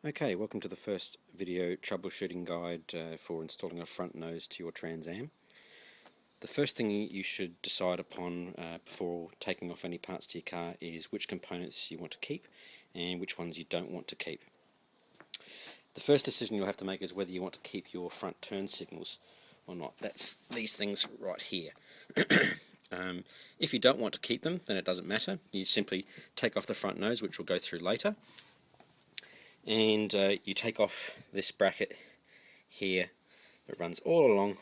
Okay, welcome to the first video troubleshooting guide for installing a front nose to your Trans Am. The first thing you should decide upon before taking off any parts to your car is which components you want to keep and which ones you don't want to keep. The first decision you'll have to make is whether you want to keep your front turn signals or not. That's these things right here. If you don't want to keep them, then it doesn't matter. You simply take off the front nose, which we'll go through later. And you take off this bracket here that runs all along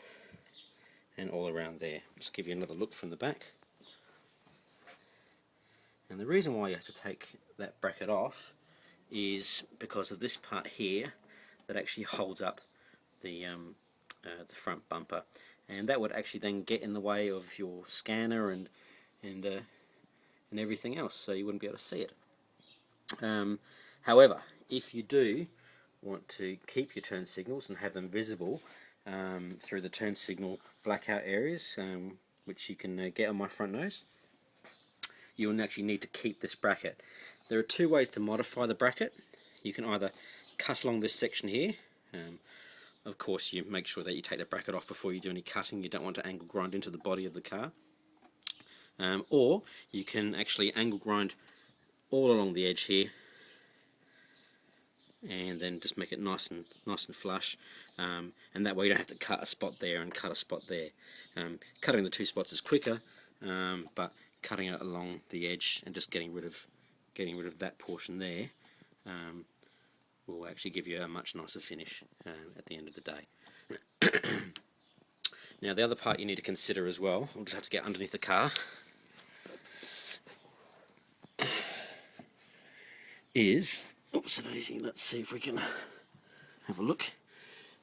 and all around there. Just give you another look from the back. And the reason why you have to take that bracket off is because of this part here that actually holds up the front bumper, and that would actually then get in the way of your scanner and everything else, so you wouldn't be able to see it. However, if you do want to keep your turn signals and have them visible through the turn signal blackout areas, which you can get on my front nose, you will actually need to keep this bracket. There are two ways to modify the bracket. You can either cut along this section here. Of course, you make sure that you take the bracket off before you do any cutting. You don't want to angle grind into the body of the car. Or you can actually angle grind all along the edge here, and then just make it nice and flush, and that way you don't have to cut a spot there and cut a spot there. Cutting the two spots is quicker, but cutting it along the edge and just getting rid of that portion there will actually give you a much nicer finish at the end of the day. Now the other part you need to consider as well, we'll just have to get underneath the car, is, oops, daisy, let's see if we can have a look,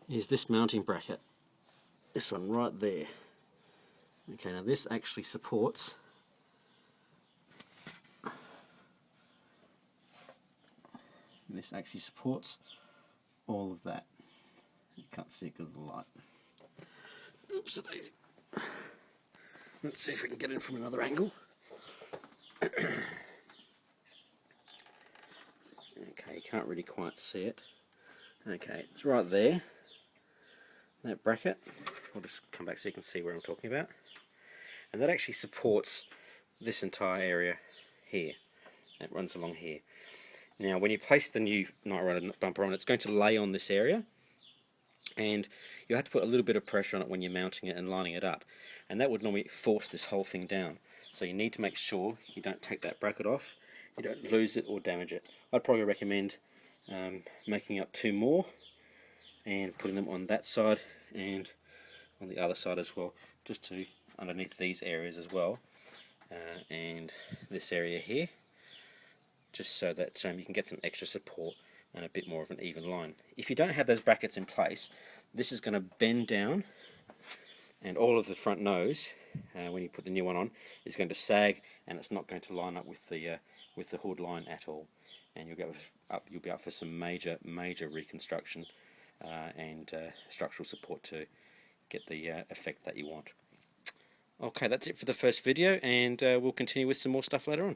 is this mounting bracket. This one right there. Okay, now this actually supports all of that. You can't see it because of the light. Oops, daisy. Let's see if we can get in from another angle. Okay, you can't really quite see it. Okay, it's right there, that bracket. I'll just come back so you can see where I'm talking about. And that actually supports this entire area here. That runs along here. Now, when you place the new Knight Rider bumper on, it's going to lay on this area, and you have to put a little bit of pressure on it when you're mounting it and lining it up, and that would normally force this whole thing down. So you need to make sure you don't take that bracket off, you don't lose it or damage it. I'd probably recommend making up two more and putting them on that side and on the other side as well, just to underneath these areas as well, and this area here, just so that you can get some extra support and a bit more of an even line. If you don't have those brackets in place, this is going to bend down, and all of the front nose, when you put the new one on, is going to sag, and it's not going to line up with the hood line at all. And you'll be up for some major reconstruction and structural support to get the effect that you want. Okay, that's it for the first video, and we'll continue with some more stuff later on.